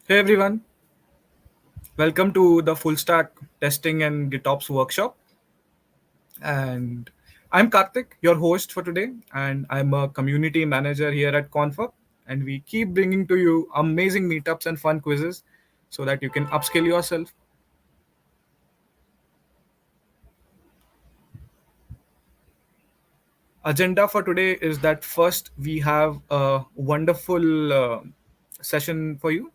Hey everyone, welcome to the full stack testing and GitOps workshop. And I'm Karthik, your host for today, and I'm a community manager here at Confab. And we keep bringing to you amazing meetups and fun quizzes so that you can upskill yourself. Agenda for today is that first we have a wonderful session for you,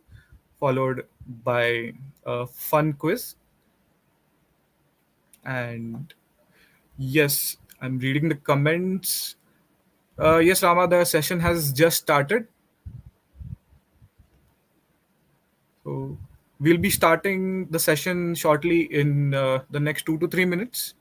followed by a fun quiz. And yes, I'm reading the comments. Yes, Rama, the session has just started. So we'll be starting the session shortly in the next 2 to 3 minutes.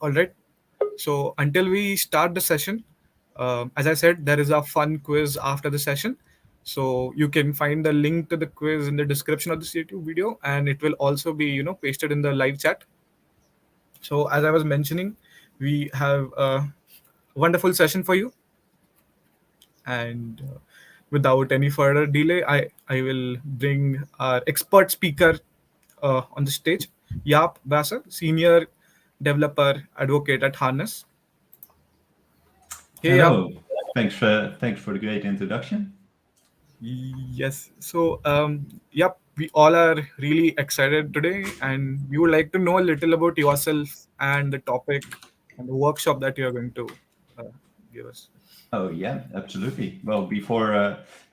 All right. So until we start the session, as I said, there is a fun quiz after the session. So you can find the link to the quiz in the description of this YouTube video, and it will also be pasted in the live chat. So as I was mentioning, we have a wonderful session for you. And without any further delay, I will bring our expert speaker on the stage, Jaap, senior developer advocate at Harness. Hey, Jaap. Hello. Thanks for the great introduction. Yes. So, yep, we all are really excited today, and we would like to know a little about yourself and the topic and the workshop that you are going to uh, give us. Oh yeah, absolutely. Well, before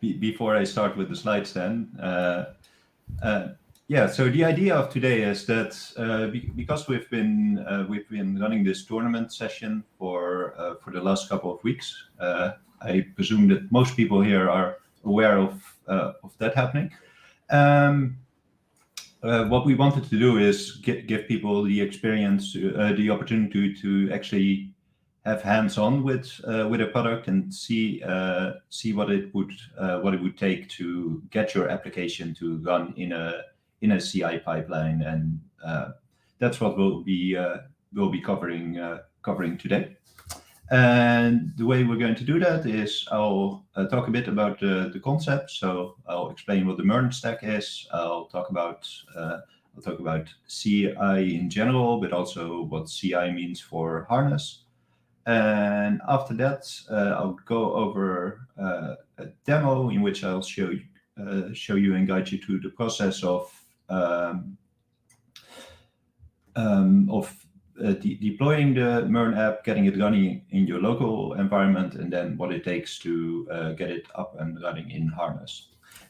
I start with the slides, then uh, yeah. So the idea of today is that because we've been running this tournament session for the last couple of weeks. I presume that most people here are aware of that happening. Um, what we wanted to do is give people the experience, the opportunity to actually have hands-on with a product and see what it would take to get your application to run in a CI pipeline, and that's what we'll be covering today. And the way we're going to do that is I'll talk a bit about the concept. So I'll explain what the MERN stack is. I'll talk about CI in general, but also what CI means for Harness. And after that, I'll go over a demo in which I'll show you and guide you through the process of deploying the MERN app, getting it running in your local environment, and then what it takes to get it up and running in Harness.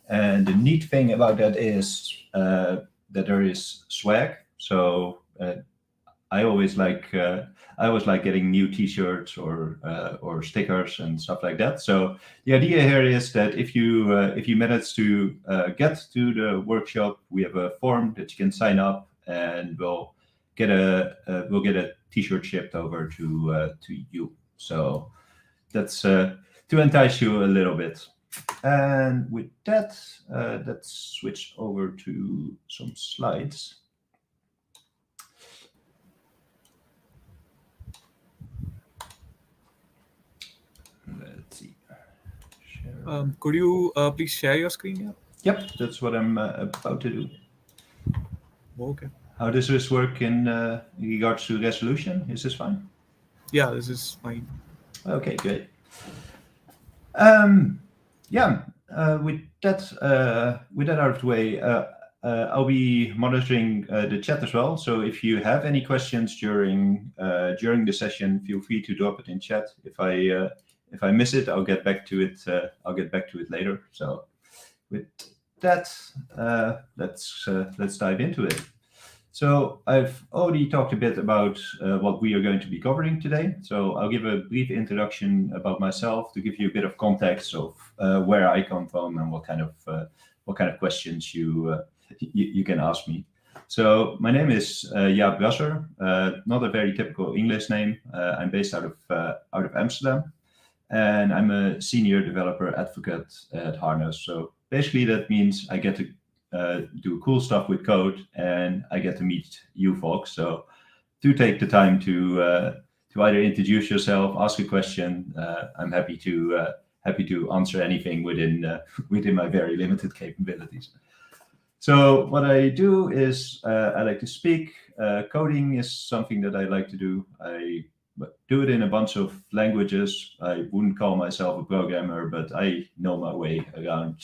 And the neat thing about that is that there is swag. So I always like getting new T-shirts or stickers and stuff like that. So the idea here is that if you manage to get to the workshop, we have a form that you can sign up, and we'll get a T-shirt shipped over to you. So that's to entice you a little bit. And with that, let's switch over to some slides. Let's see. Share. Could you please share your screen? Yeah. Yep, that's what I'm about to do. Okay. How does this work in regards to resolution? Is this fine? Yeah, this is fine. Okay, great. Yeah, with that out of the way, I'll be monitoring the chat as well. So if you have any questions during the session, feel free to drop it in chat. If I miss it, I'll get back to it. I'll get back to it later. So with that, let's dive into it. So I've already talked a bit about what we are going to be covering today. So I'll give a brief introduction about myself to give you a bit of context of where I come from and what kind of questions you can ask me. So my name is Jaap, not a very typical English name. I'm based out of Amsterdam, and I'm a senior developer advocate at Harness. So basically, that means I get to do cool stuff with code, and I get to meet you folks. So do take the time to either introduce yourself, ask a question. I'm happy to answer anything within my very limited capabilities. So what I do is I like to speak. Coding is something that I like to do. I do it in a bunch of languages. I wouldn't call myself a programmer, but I know my way around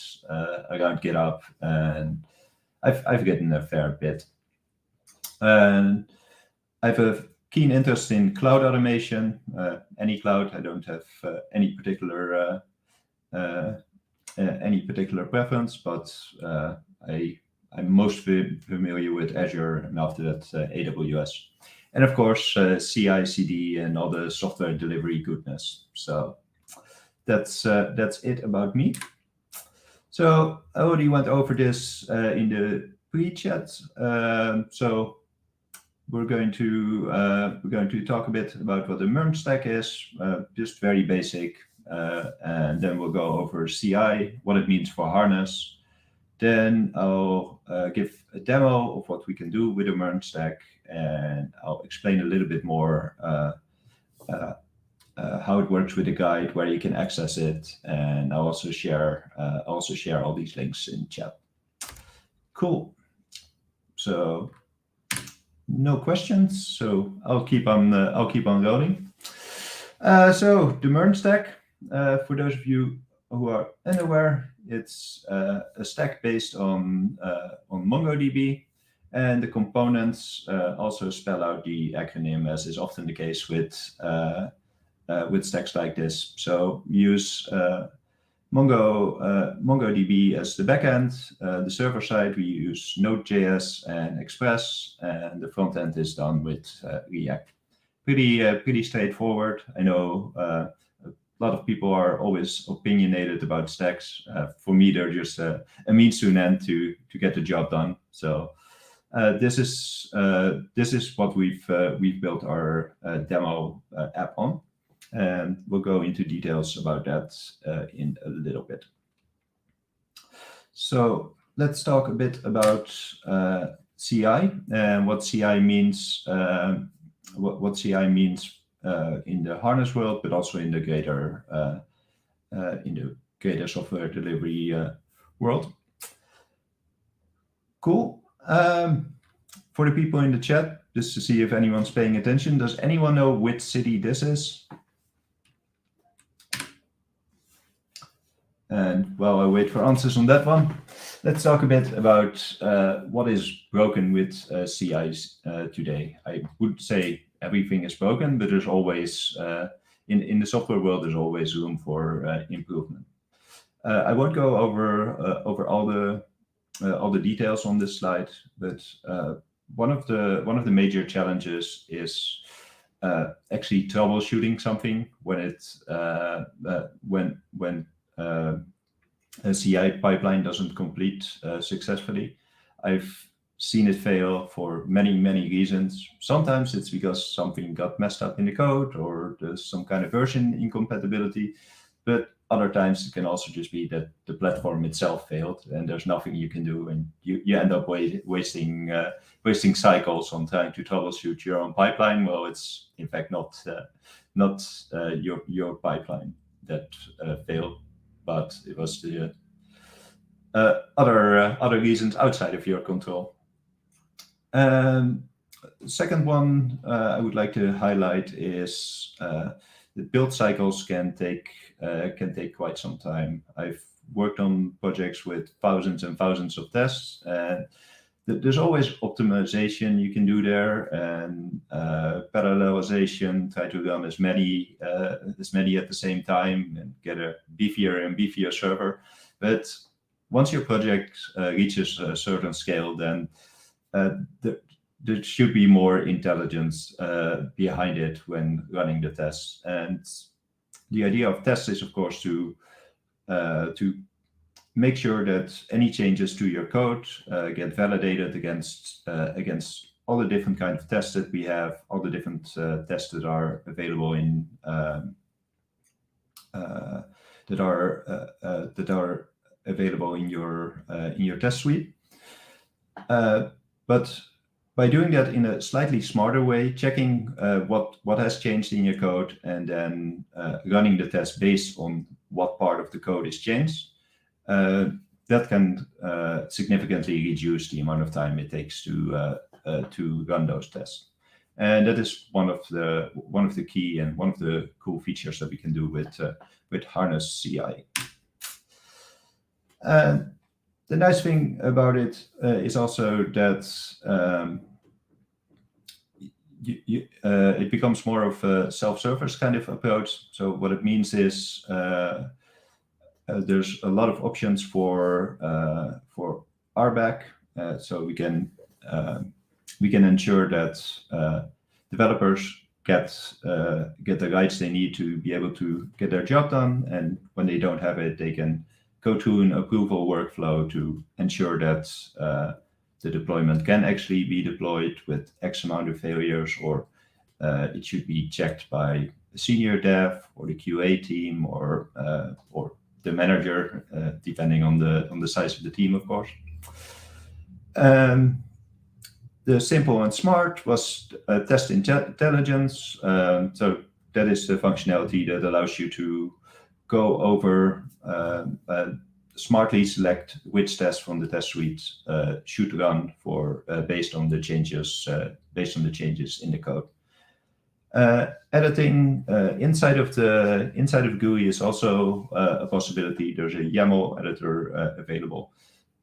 GitOps, and I've written a fair bit. And I have a keen interest in cloud automation. Any cloud. I don't have any particular preference, but I'm most familiar with Azure, and after that AWS. And of course, CI/CD and all the software delivery goodness. So that's it about me. So I already went over this in the pre-chat. So we're going to talk a bit about what the MERM stack is, just very basic, and then we'll go over CI, what it means for Harness. Then I'll give a demo of what we can do with the MERM stack, and I'll explain a little bit more how it works with the guide, where you can access it, and I'll also share all these links in chat. Cool. So no questions. So I'll keep on rolling. So the MERM stack, for those of you who are unaware, it's a stack based on MongoDB, and the components also spell out the acronym, as is often the case with stacks like this. So we use MongoDB as the backend. The server side, we use Node.js and Express, and the front end is done with React. Pretty straightforward. I know a lot of people are always opinionated about stacks. For me, they're just a means to an end to get the job done. So this is what we've built our demo app on, and we'll go into details about that in a little bit. So let's talk a bit about CI and what CI means. What CI means in the Harness world, but also in the greater software delivery world. Cool. For the people in the chat, just to see if anyone's paying attention, does anyone know which city this is? And while I wait for answers on that one, let's talk a bit about what is broken with CIs today. I would say everything is broken, but there's always, in the software world, there's always room for improvement. I won't go over all the details on this slide, but one of the major challenges is actually troubleshooting something when a CI pipeline doesn't complete successfully. I've seen it fail for many reasons. Sometimes it's because something got messed up in the code, or there's some kind of version incompatibility, but other times it can also just be that the platform itself failed and there's nothing you can do, and you end up wasting cycles on trying to troubleshoot your own pipeline. Well, it's in fact not your pipeline that failed, but it was the other reasons outside of your control. Second one I would like to highlight is the build cycles can take quite some time. I've worked on projects with thousands and thousands of tests, and there's always optimization you can do there, and parallelization. Try to run as many at the same time and get a beefier and beefier server. But once your project reaches a certain scale, then there should be more intelligence behind it when running the tests. And the idea of tests is, of course, to make sure that any changes to your code get validated against all the different kind of tests that we have, all the different tests that are available in that are available in your test suite. But by doing that in a slightly smarter way, checking what has changed in your code, and then running the test based on what part of the code is changed, that can significantly reduce the amount of time it takes to run those tests. And that is one of the key and one of the cool features that we can do with Harness CI. The nice thing about it is also that it becomes more of a self-service kind of approach. So what it means is there's a lot of options for RBAC, so we can ensure that developers get the rights they need to be able to get their job done, and when they don't have it, they can go to an approval workflow to ensure that the deployment can actually be deployed with X amount of failures, or it should be checked by a senior dev or the QA team or the manager, depending on the size of the team, of course. The simple and smart was test intelligence. So that is the functionality that allows you to go over, smartly select which tests from the test suite should run for based on the changes in the code. Editing inside of GUI is also a possibility. There's a YAML editor available,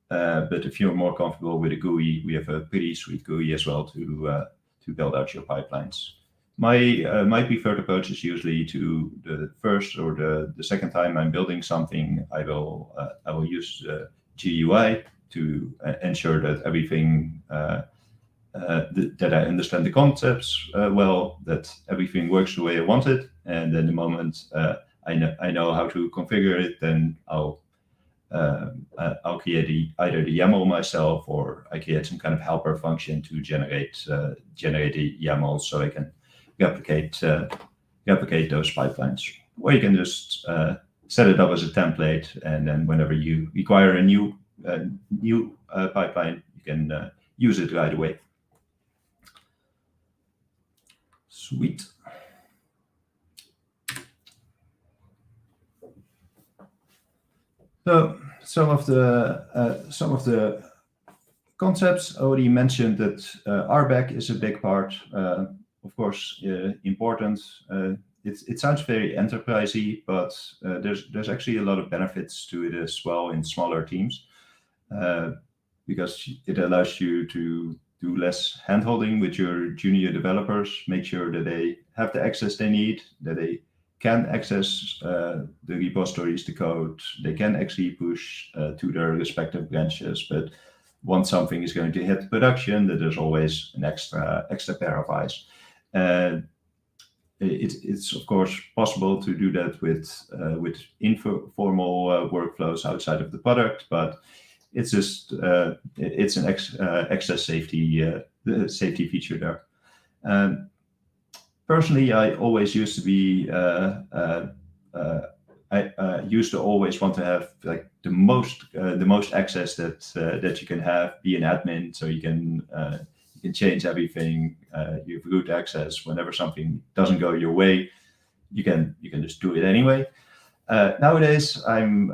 but if you're more comfortable with a GUI, we have a pretty sweet GUI as well to build out your pipelines. My preferred approach is usually to the first or the second time I'm building something, I will use GUI to ensure that everything that I understand the concepts well, that everything works the way I want it, and then the moment I know how to configure it, then I'll create either the YAML myself, or I create some kind of helper function to generate the YAML so I can replicate those pipelines. Or you can just set it up as a template, and then whenever you require a new pipeline, you can use it right away. Sweet. So some of the concepts already mentioned, that RBAC is a big part, of course, important. It sounds very enterprisey, but there's actually a lot of benefits to it as well in smaller teams, because it allows you to do less handholding with your junior developers, make sure that they have the access they need, that they can access the repositories, the code, they can actually push to their respective branches. But once something is going to hit production, that there's always an extra pair of eyes. It's of course possible to do that with informal workflows outside of the product, but it's just it's an extra safety feature there. Personally, I always used to be I used to always want to have like the most access that you can have, be an admin, so you can change everything. You have root access. Whenever something doesn't go your way, you can just do it anyway. Nowadays, I'm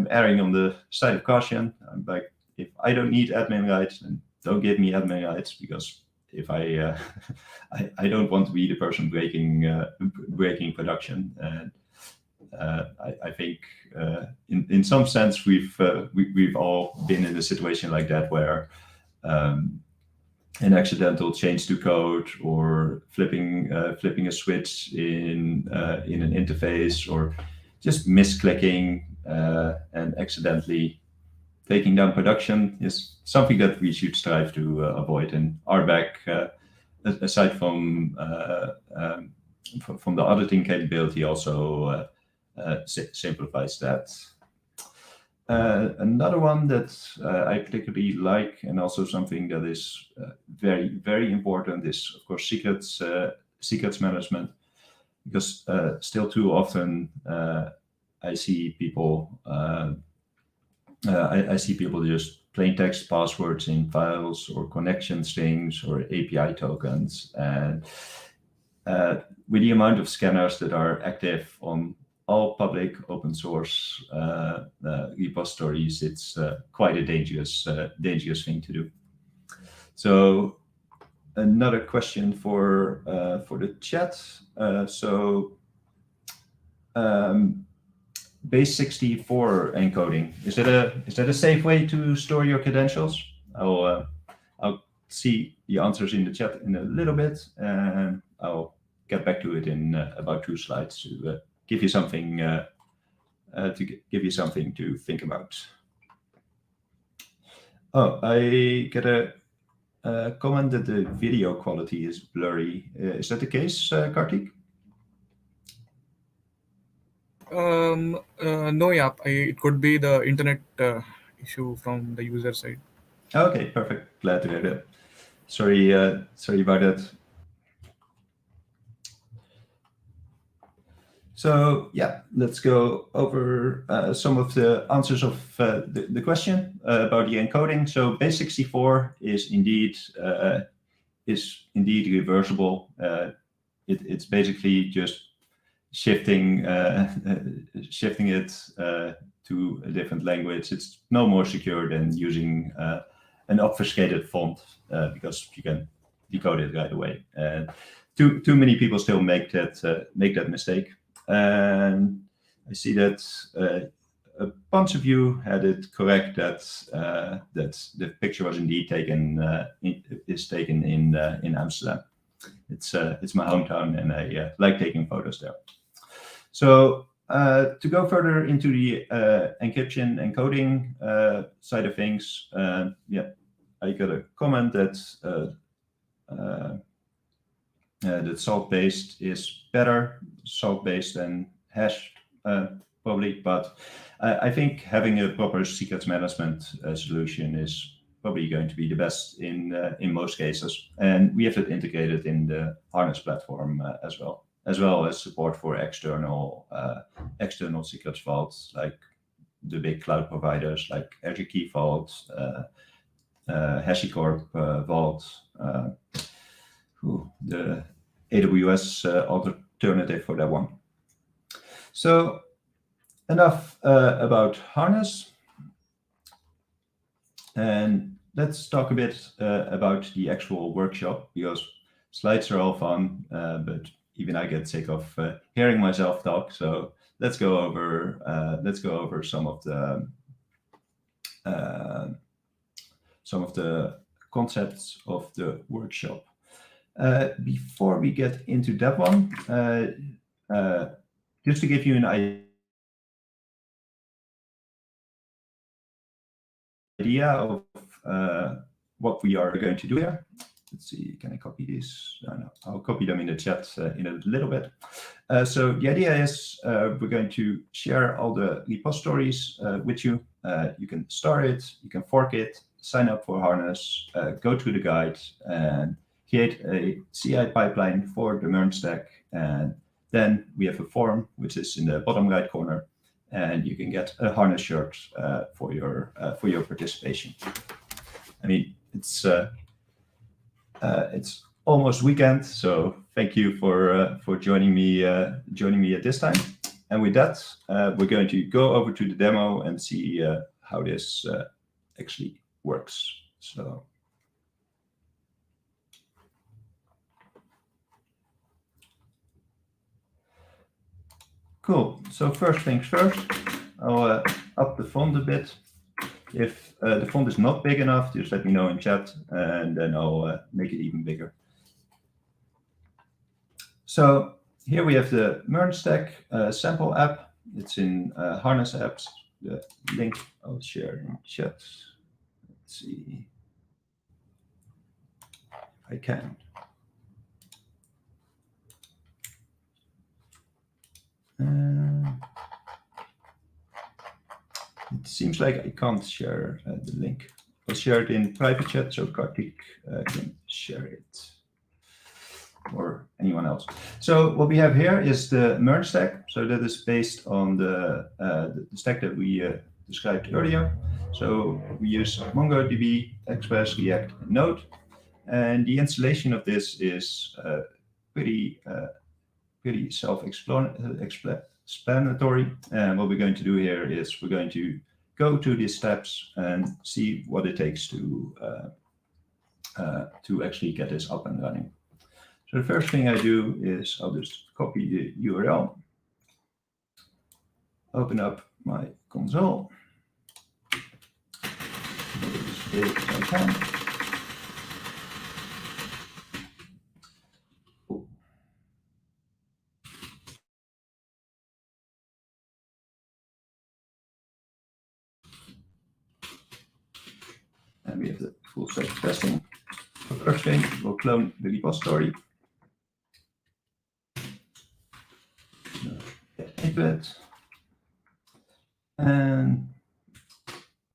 erring on the side of caution. I'm like, if I don't need admin rights, then don't give me admin rights, because if I don't want to be the person breaking production. And I think in some sense we've all been in a situation like that, where an accidental change to code, or flipping a switch in an interface, or just misclicking and accidentally taking down production is something that we should strive to avoid. And RBAC, aside from the auditing capability, also simplifies that. Another one that I particularly like, and also something that is very, very important, is of course secrets management, because still too often I see people I see people just plain text passwords in files or connection strings or API tokens, and with the amount of scanners that are active on all public open source repositories, it's quite a dangerous thing to do. So another question for the chat. Base64 encoding, is that a safe way to store your credentials? I'll see the answers in the chat in a little bit, and I'll get back to it in about 2 slides to give you something to think about. Oh, I get a comment that the video quality is blurry. Is that the case, Kartik? No, Jaap. It could be the internet issue from the user side. Okay, perfect. Glad to hear that. Sorry about that. So yeah, let's go over some of the answers of the question about the encoding. So base64 is indeed reversible. It's basically just shifting it to a different language. It's no more secure than using an obfuscated font because you can decode it right away. And too many people still make that mistake. And I see that a bunch of you had it correct that the picture was indeed taken in Amsterdam. It's my hometown, and I like taking photos there. So to go further into the encryption encoding side of things, I got a comment that that salt-based is better salt-based than hashed, probably, but I think having a proper secrets management solution is probably going to be the best in most cases, and we have it integrated in the Harness platform as well as support for external secrets vaults, like the big cloud providers like Azure Key Vault, HashiCorp Vault, the AWS alternative for that one. So enough about Harness, and let's talk a bit about the actual workshop, because slides are all fun, but even I get sick of hearing myself talk. So let's go over some of the concepts of the workshop. Before we get into that one, just to give you an idea of what we are going to do here. Let's see, can I copy these? No, I'll copy them in the chat in a little bit. So the idea is we're going to share all the repositories with you. You can start it, you can fork it, sign up for Harness, go through the guide, and create a CI pipeline for the MERN stack. And then we have a form, which is in the bottom right corner, and you can get a Harness shirt for your participation. I mean, it's almost weekend, so thank you for joining me at this time. And with that, we're going to go over to the demo and see how this actually works. So. Cool. So first things first, I'll up the font a bit. If the font is not big enough, just let me know in chat, and then I'll make it even bigger. So here we have the MERN stack sample app. It's in Harness apps. the link I'll share in chat. Let's see if I can. It seems like I can't share the link. I'll share it in private chat so Kartik can share it, or anyone else. So what we have here is the merge stack. So that is based on the stack that we described earlier. So we use MongoDB, Express, React, and Node. And the installation of this is pretty self-explanatory. And what we're going to do here is we're going to go to these steps and see what it takes to actually get this up and running. So the first thing I do is I'll just copy the URL, open up my console, as big as I can. And we have the full stack testing. The first thing, we'll clone the repository. Get into it. And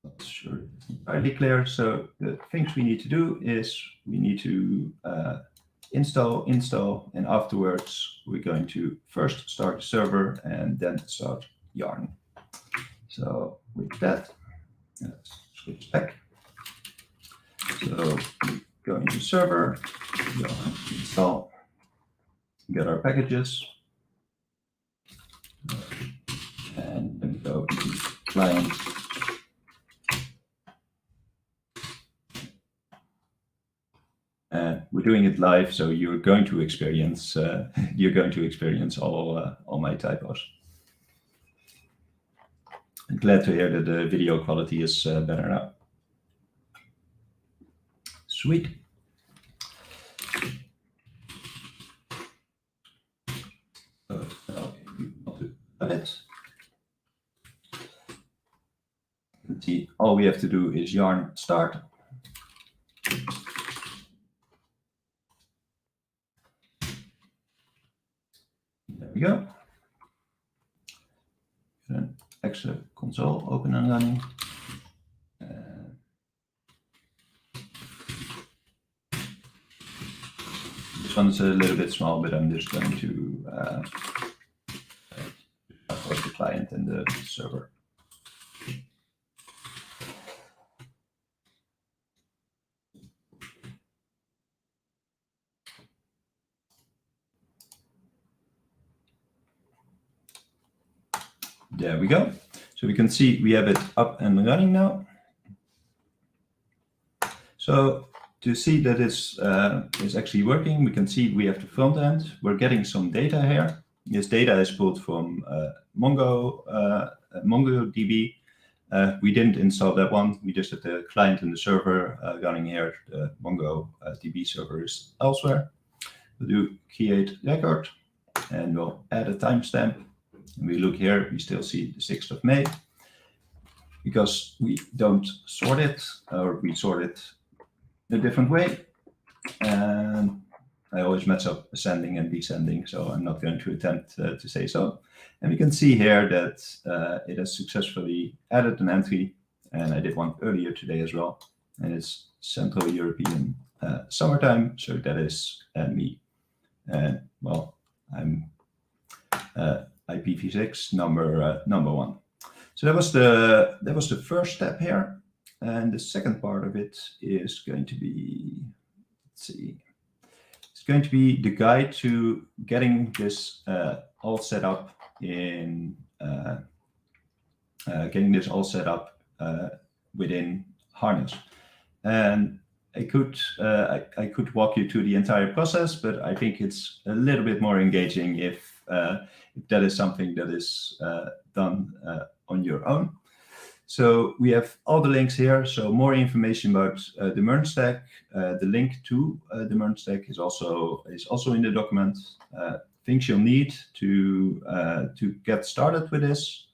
not sure it's entirely clear. So the things we need to do is we need to install, and afterwards we're going to first start the server and then start Yarn. So with that, let's switch back. So we go into server, Yarn install, get our packages, and then go to client. We're doing it live, so you're going to experience all my typos. I'm glad to hear that the video quality is better now. Sweet. We want to run it. Let's see, all we have to do is yarn start. There we go. An extra console open and running. This one's a little bit small, but I'm just going to host the client and the server. There we go. So we can see we have it up and running now. So to see that it's actually working, we can see we have the front end. We're getting some data here. This data is pulled from MongoDB. We didn't install that one. We just had the client and the server running here. The MongoDB server is elsewhere. We'll do create record, and we'll add a timestamp. And we look here, we still see the 6th of May. Because we don't sort it, or we sort it a different way. And I always mess up ascending and descending, so I'm not going to attempt to say so. And we can see here that it has successfully added an entry, and I did one earlier today as well. And it's Central European summertime, so that is me. And well, I'm IPv6 number 1. So that was the first step here, and the second part of it is going to be, let's see, it's going to be the guide to getting this all set up in within Harness. And I could walk you through the entire process, but I think it's a little bit more engaging if that is something that is done on your own. So we have all the links here. So more information about the merge stack. The link to the merge stack is also in the document. Things you'll need to get started with this.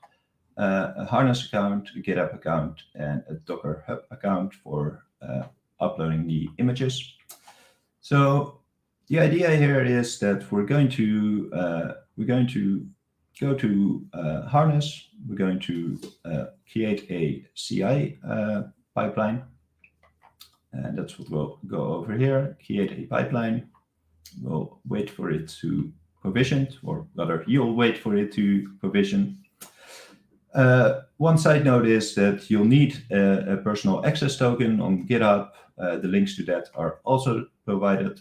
a Harness account, a GitHub account, and a Docker Hub account for uploading the images. So the idea here is that we're going to go to Harness. We're going to create a CI pipeline, and that's what we'll go over here. Create a pipeline. We'll wait for it to provision, or rather, you'll wait for it to provision. One side note is that you'll need a personal access token on GitHub. The links to that are also provided.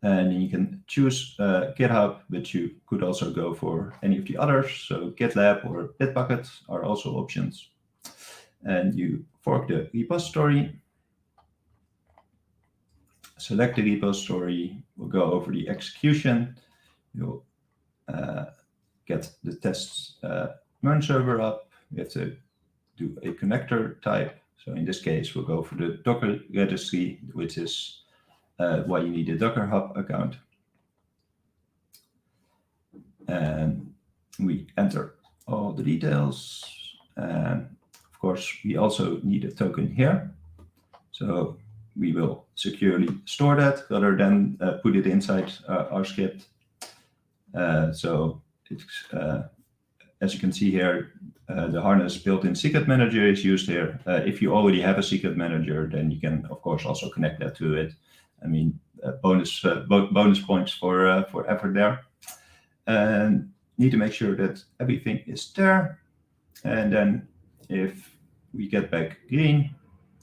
And you can choose GitHub, but you could also go for any of the others. So GitLab or Bitbucket are also options. And you fork the repository. Select the repository. We'll go over the execution. You'll get the test merge server up. We have to do a connector type. So in this case, we'll go for the Docker registry, which is why you need a Docker Hub account. And we enter all the details. And of course, we also need a token here. So we will securely store that rather than put it inside our script. So it's, as you can see here, the Harness built-in secret manager is used here. If you already have a secret manager, then you can, of course, also connect that to it. I mean, bonus points for effort there. And need to make sure that everything is there. And then if we get back green,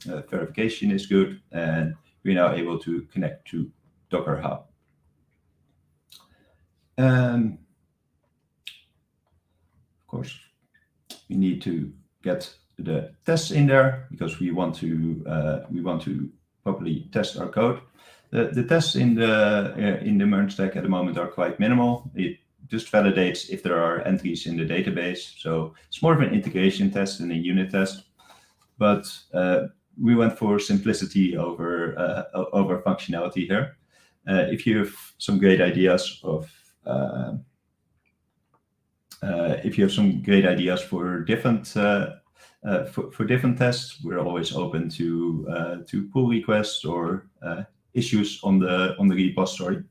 verification is good, and we're now able to connect to Docker Hub. Of course, we need to get the tests in there because we want to properly test our code. The tests in the merge stack at the moment are quite minimal. It just validates if there are entries in the database. So it's more of an integration test than a unit test. But we went for simplicity over functionality here. If you have some great ideas of for different different tests, we're always open to pull requests or issues on the repository.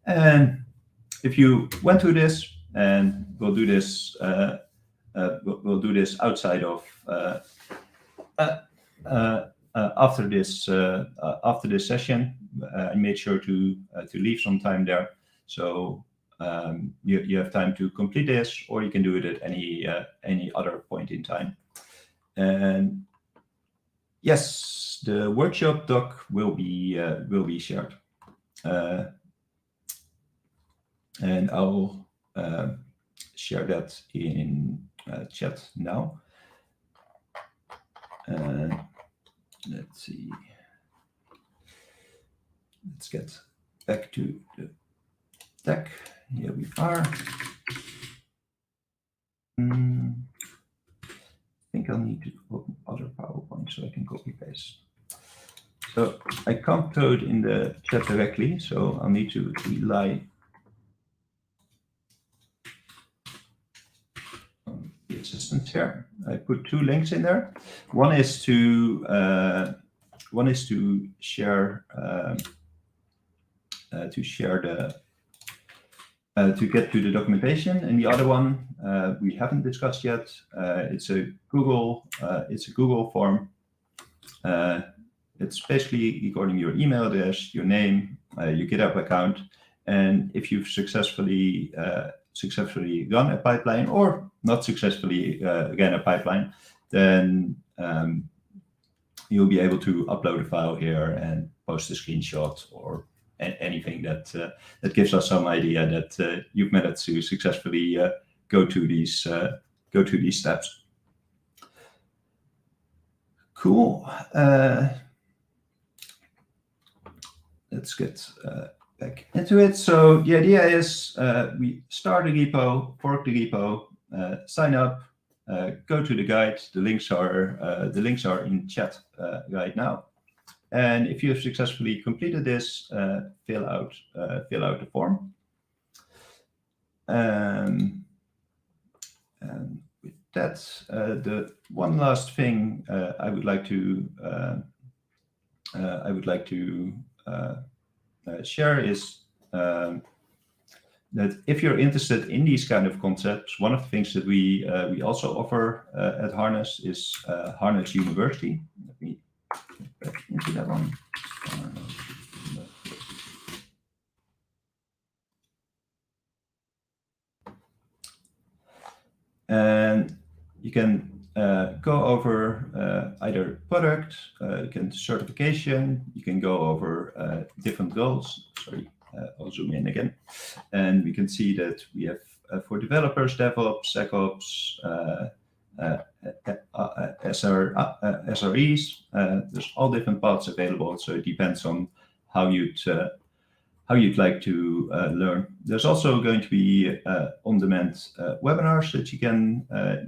And if you went through this, and we'll do this outside of after this session. I made sure to leave some time there, so you have time to complete this, or you can do it at any other point in time. And yes, the workshop doc will be shared, and I'll share that in chat now. Let's see. Let's get back to the deck. Here we are. I think I'll need to open other PowerPoint so I can copy paste. So I can't code in the chat directly, so I'll need to rely on the assistant here. I put two links in there. One is to share to get to the documentation, and the other one we haven't discussed yet. It's a Google form. It's basically recording your email address, your name, your GitHub account, and if you've successfully run a pipeline or not successfully ran a pipeline, then you'll be able to upload a file here and post a screenshot or anything that gives us some idea that you've managed to successfully go to these steps. Cool. Let's get back into it. So the idea is we start the repo, fork the repo, sign up, go to the guide. The links are in chat right now. And if you have successfully completed this, fill out the form. And with that, the one last thing I would like to share is that if you're interested in these kind of concepts, one of the things that we also offer at Harness is Harness University. Let me get back into that one. And you can go over either product, you can certification, you can go over different goals. Sorry, I'll zoom in again. And we can see that we have for developers, DevOps, SecOps, SREs. There's all different paths available, so it depends on how you'd like to learn. There's also going to be on-demand webinars that you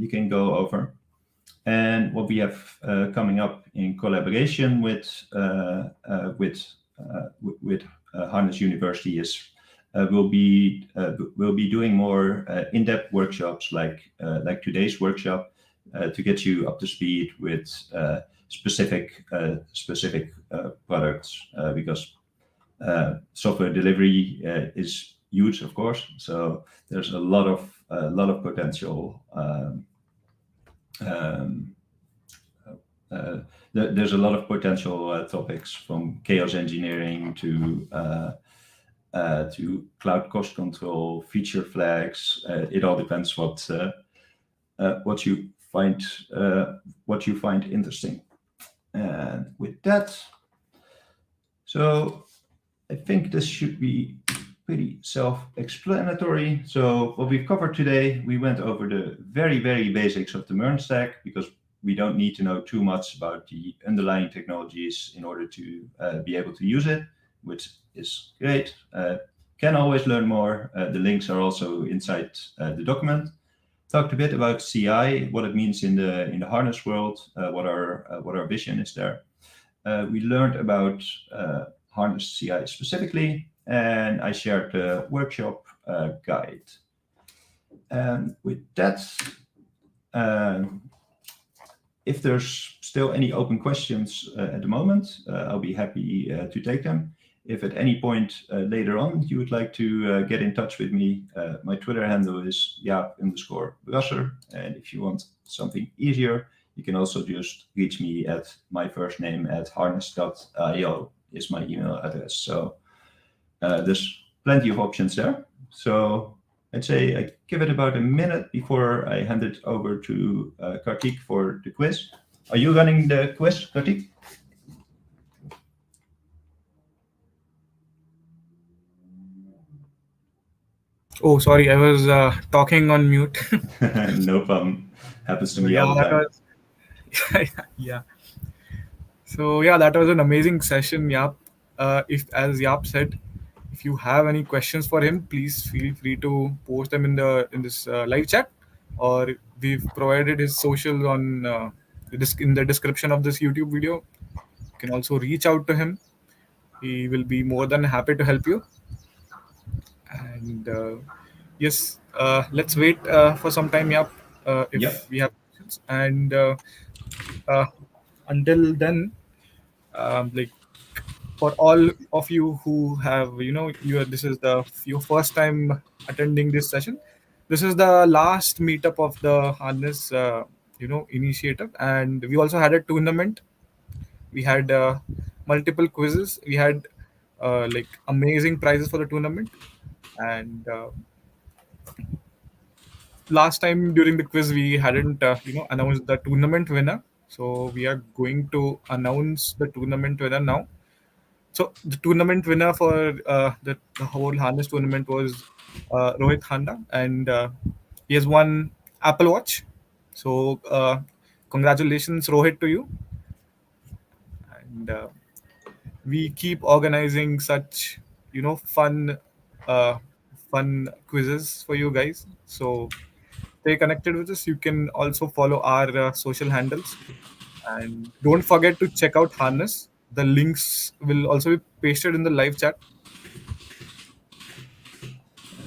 can go over. And what we have coming up in collaboration with Harness University is we'll be doing more in-depth workshops like today's workshop to get you up to speed with specific products because software delivery is huge, of course. So there's a lot of potential. There's a lot of potential topics from chaos engineering to cloud cost control, feature flags. It all depends what you find interesting. And with that, so I think this should be pretty self-explanatory. So what we've covered today, we went over the very, very basics of the MERN stack because we don't need to know too much about the underlying technologies in order to be able to use it, which is great. Can always learn more. The links are also inside the document. Talked a bit about CI, what it means in the harness world, what our vision is there. We learned about Harness CI specifically, and I shared the workshop guide. And with that, if there's still any open questions at the moment, I'll be happy to take them. If at any point later on you would like to get in touch with me, my Twitter handle is Jaap_Brasser. And if you want something easier, you can also just reach me at my first name at harness.io is my email address. So there's plenty of options there. So I'd say I give it about a minute before I hand it over to Kartik for the quiz. Are you running the quiz, Kartik? Oh, sorry, I was talking on mute. No problem. Happens to So me all yeah, the that time. was yeah. So yeah, that was an amazing session, Yap. If, as Yap said, if you have any questions for him, please feel free to post them in this live chat, or we've provided his socials on in the description of this YouTube video. You can also reach out to him. He will be more than happy to help you. And yes, let's wait for some time, Yap, if Yep. we have questions. And uh, until then, like for all of you who have, this is your first time attending this session. This is the last meetup of the harness initiative, and we also had a tournament. We had multiple quizzes. We had like amazing prizes for the tournament. And last time during the quiz we hadn't announced the tournament winner, so we are going to announce the tournament winner now. So the tournament winner for the whole harness tournament was Rohit Handa, and he has won Apple Watch. So congratulations, Rohit, to you. And we keep organizing such fun uh, fun quizzes for you guys. So stay connected with us. You can also follow our social handles, and don't forget to check out Harness. The links will also be pasted in the live chat.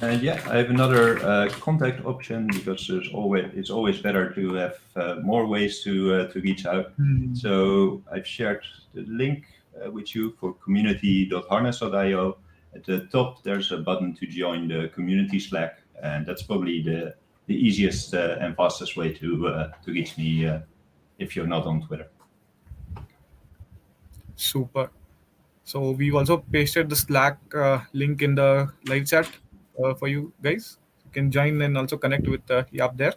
Yeah, I have another contact option because it's always better to have more ways to reach out. Hmm. So I've shared the link with you for community.harness.io. At the top, there's a button to join the community Slack, and that's probably the easiest and fastest way to reach me if you're not on Twitter. Super. So we've also pasted the Slack link in the live chat for you guys. You can join and also connect with Yap there.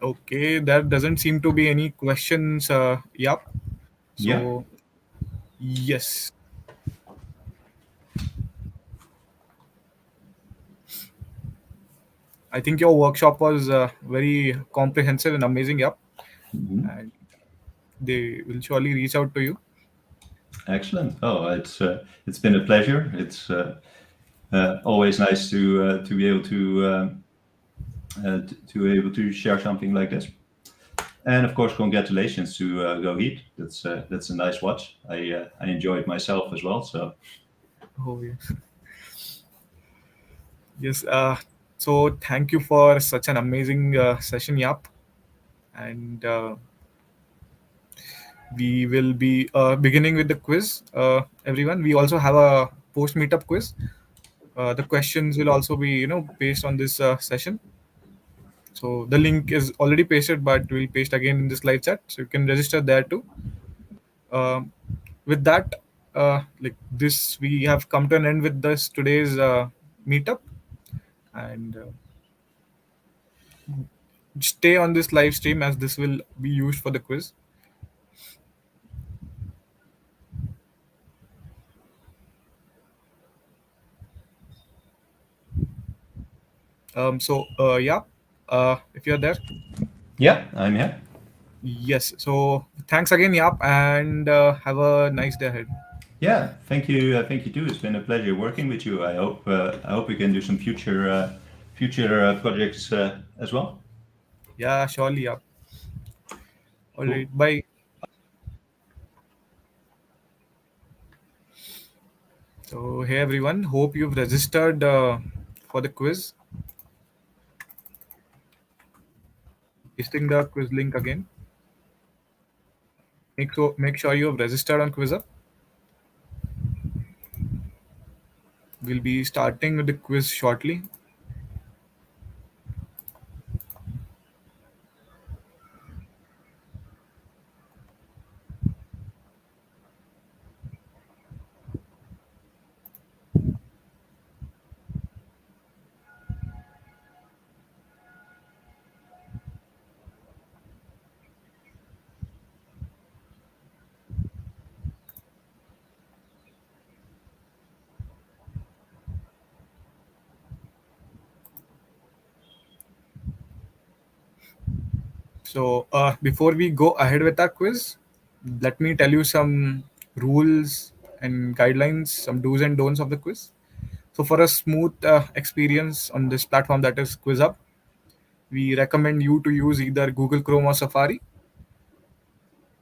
Okay, there doesn't seem to be any questions, Yap. Yeah. So yes, I think your workshop was very comprehensive and amazing, Yap. Mhm. And they will surely reach out to you. Excellent. Oh, it's been a pleasure. It's always nice to be able to able to share something like this. And of course, congratulations to Rohit. That's a nice watch. I enjoy it myself as well. So Oh yes, yes. So thank you for such an amazing session, Yap. And we will be beginning with the quiz. Everyone, we also have a post meetup quiz. The questions will also be, based on this session. So the link is already pasted, but we'll paste again in this live chat, so you can register there too. Um, with that, like this, we have come to an end with this today's meetup, and stay on this live stream as this will be used for the quiz. Yeah, if you're there, yeah, I'm here. yes. So thanks again, Yap, and have a nice day ahead. Yeah, thank you too. It's been a pleasure working with you. I hope we can do some future projects as well. Yeah, surely, Yap. All Cool. right, bye. So hey everyone, hope you've registered for the quiz. Pasting the quiz link again. Make sure you have registered on QuizUp. We'll be starting with the quiz shortly. So before we go ahead with our quiz, let me tell you some rules and guidelines, some do's and don'ts of the quiz. So for a smooth experience on this platform that is QuizUp, we recommend you to use either Google Chrome or Safari,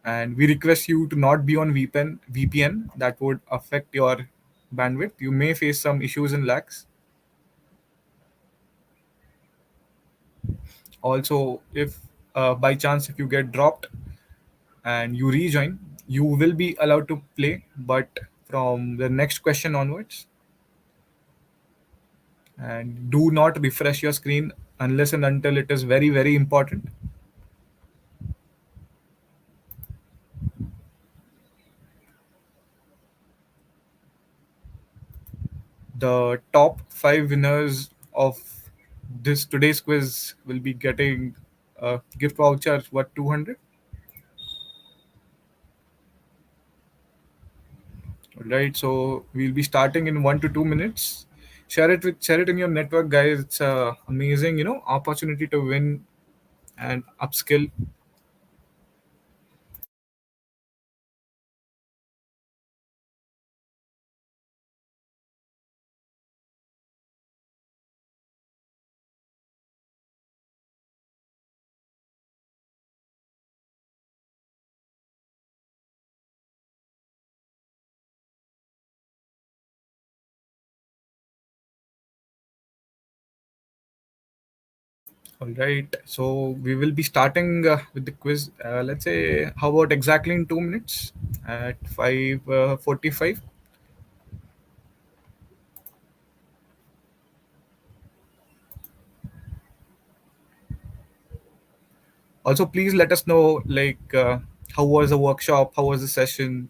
and we request you to not be on VPN that would affect your bandwidth. You may face some issues and lags. Also, if by chance if you get dropped and you rejoin, you will be allowed to play, but from the next question onwards. And do not refresh your screen unless and until it is very, very important. The top five winners of this today's quiz will be getting a gift voucher worth 200. Right, so we'll be starting in 1 to 2 minutes. Share it in your network, guys. It's a amazing, opportunity to win and upskill. All right. So we will be starting with the quiz. Let's say, how about exactly in 2 minutes at 5:45? Also, please let us know how was the workshop, how was the session,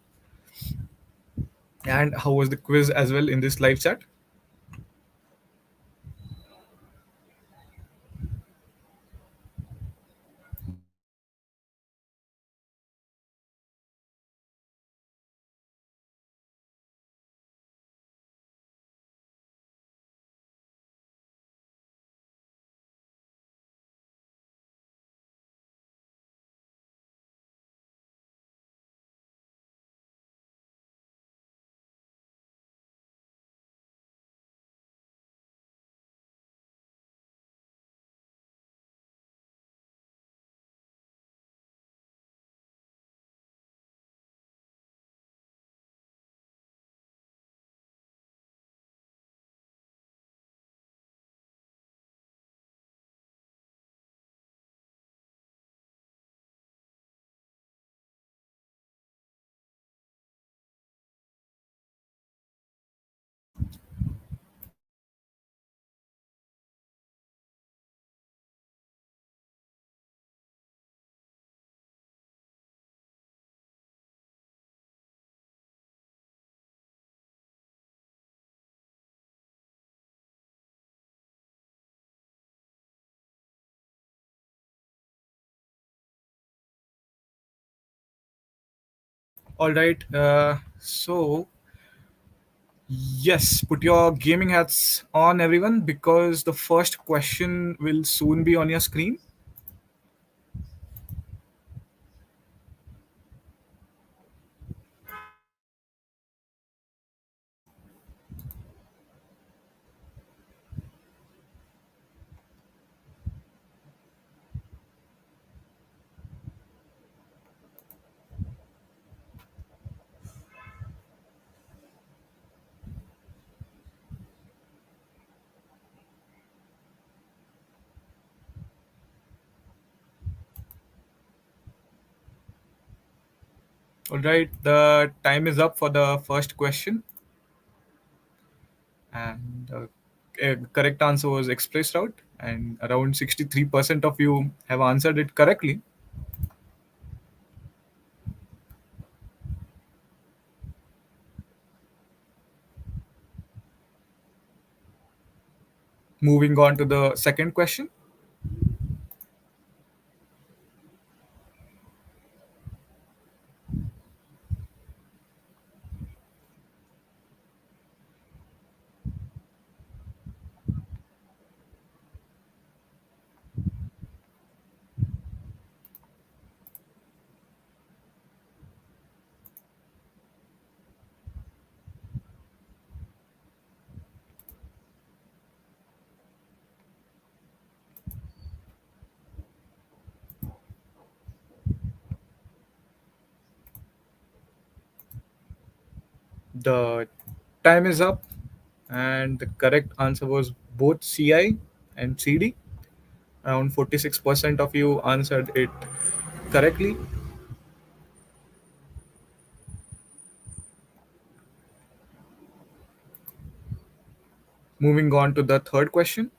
and how was the quiz as well in this live chat. All right. So yes, put your gaming hats on, everyone, because the first question will soon be on your screen. All right. The time is up for the first question, and correct answer was express route, and around 63% of you have answered it correctly. Moving on to the second question. The time is up, and the correct answer was both CI and CD. Around 46% of you answered it correctly. Moving on to the third question.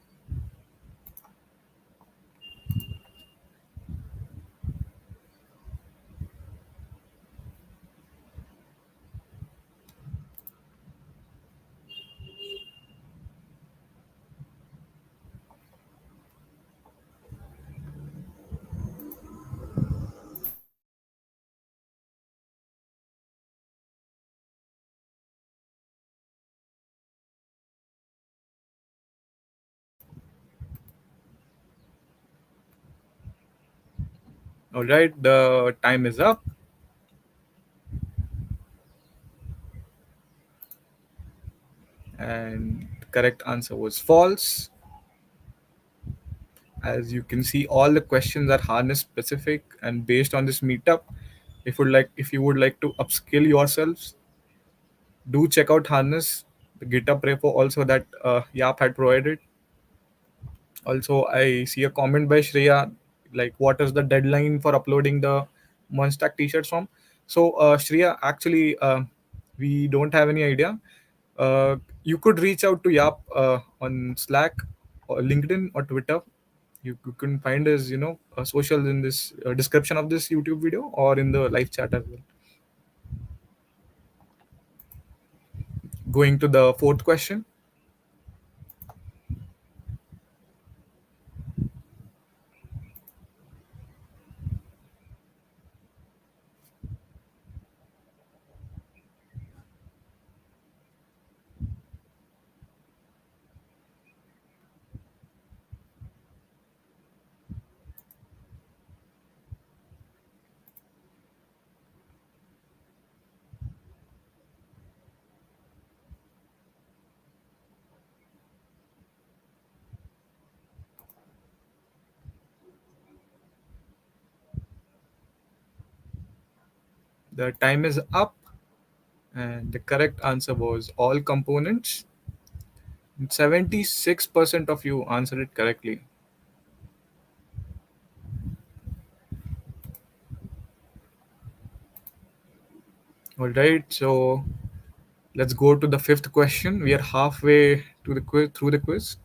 All right, the time is up, and the correct answer was false. As you can see, all the questions are harness specific and based on this meetup. If you would like to upskill yourselves, do check out harness, the GitHub repo also that Jaap had provided. Also, I see a comment by Shreya, like, what is the deadline for uploading the Monstack t-shirts from? So, Shreya, actually, we don't have any idea. You could reach out to Jaap on Slack or LinkedIn or Twitter. You can find his, social in this description of this YouTube video or in the live chat as well. Going to the fourth question. The time is up, and the correct answer was all components. 76% of you answered it correctly. All right, so let's go to the fifth question. We are halfway to the quiz through the quiz.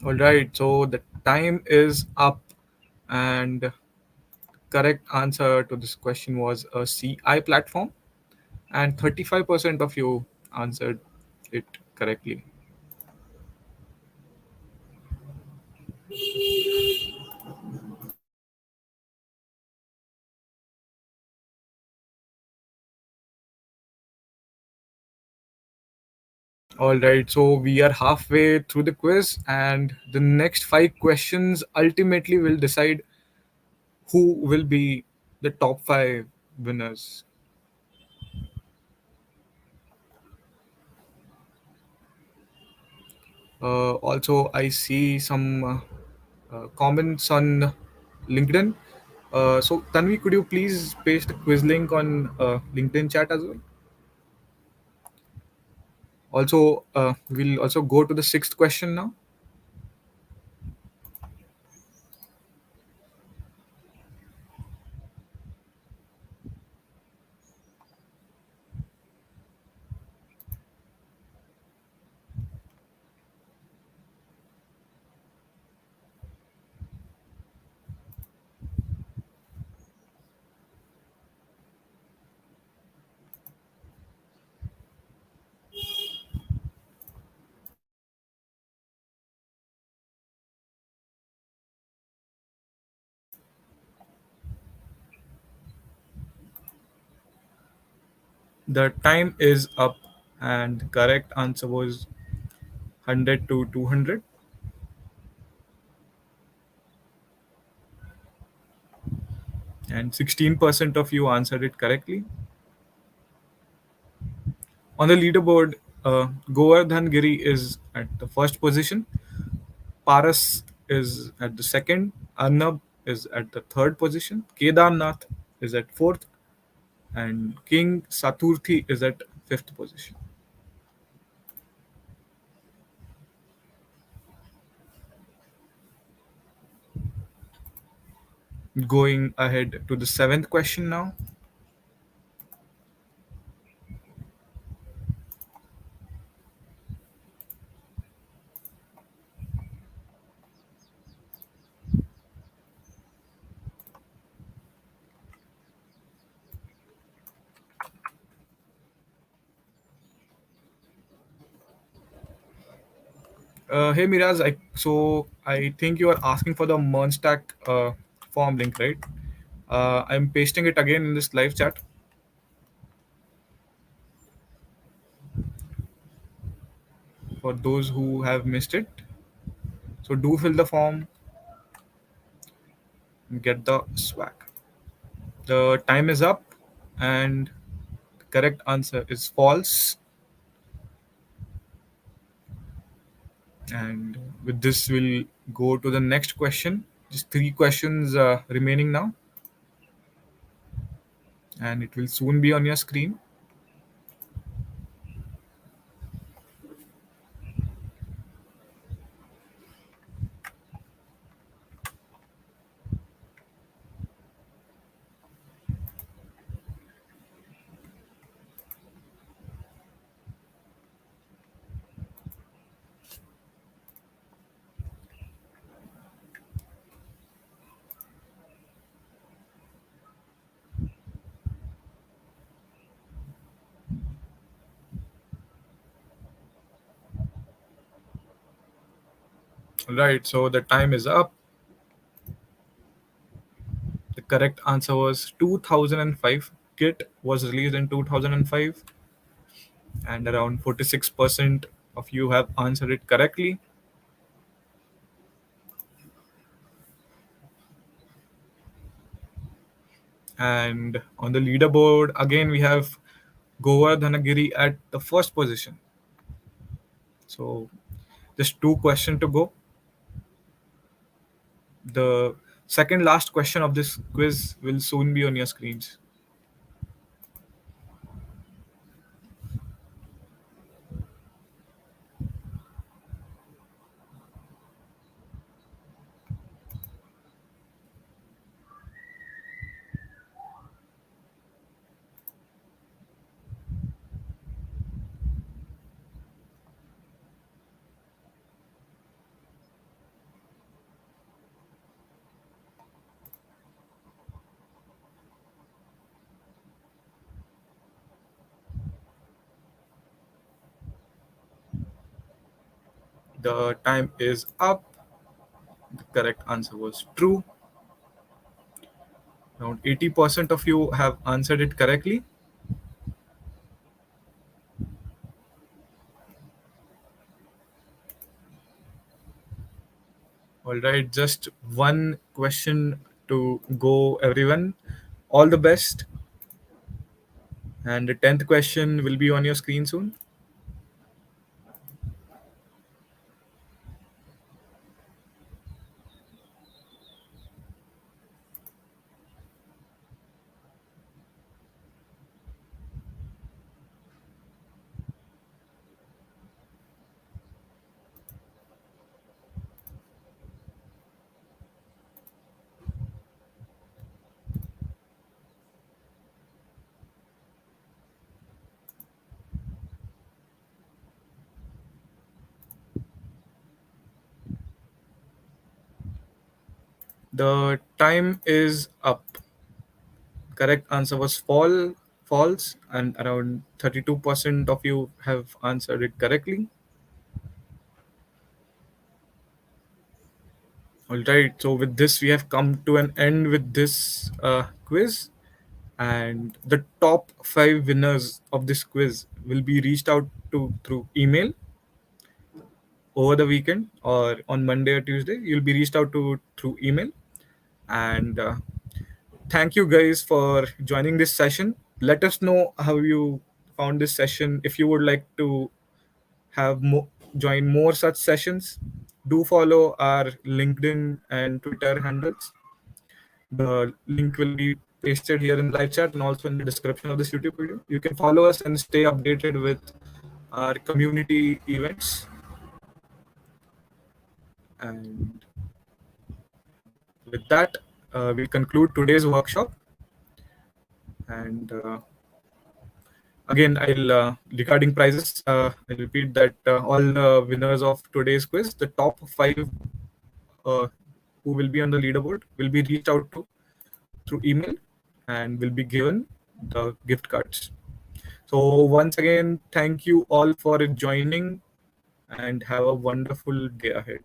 All right, so the time is up, and correct answer to this question was a CI platform, and 35% of you answered it correctly. All right, so we are halfway through the quiz, and the next five questions ultimately will decide who will be the top five winners. Also, I see some comments on LinkedIn. So, Tanvi, could you please paste the quiz link on LinkedIn chat as well? Also, we'll also go to the sixth question now. The time is up, and the correct answer was 100 to 200, and 16% of you answered it correctly. On the leaderboard, Govardhan Giri is at the first position, Paras is at the second, Arnab is at the third position, Kedarnath is at fourth, and King Saturthi is at fifth position. Going ahead to the seventh question now. Hey Miraz, I think you are asking for the Mernstack form link, right? I'm pasting it again in this live chat. for those who have missed it. So do fill the form and get the swag. The time is up, and the correct answer is false. And with this, we'll go to the next question. Just three questions remaining now, and it will soon be on your screen. Right, so the time is up. The correct answer was 2005. Git was released in 2005, and around 46% of you have answered it correctly. And on the leaderboard, again, we have Govardhanagiri at the first position. So just two questions to go. The second last question of this quiz will soon be on your screens. The time is up. The correct answer was true. Around 80% of you have answered it correctly. All right, just one question to go, everyone. All the best. And the 10th question will be on your screen soon. The time is up. Correct answer was false, and around 32% of you have answered it correctly. All right, so with this, we have come to an end with this quiz, and the top five winners of this quiz will be reached out to through email over the weekend, or on Monday or Tuesday. You'll be reached out to through email, and thank you guys for joining this session. Let us know how you found this session. If you would like to have join more such sessions, do follow our LinkedIn and Twitter handles. The link will be pasted here in the live chat and also in the description of this YouTube video. You can follow us and stay updated with our community events. And with that, we conclude today's workshop. And again, I'll regarding prizes, I'll repeat that all the winners of today's quiz, the top five who will be on the leaderboard, will be reached out to through email and will be given the gift cards. So once again, thank you all for joining, and have a wonderful day ahead.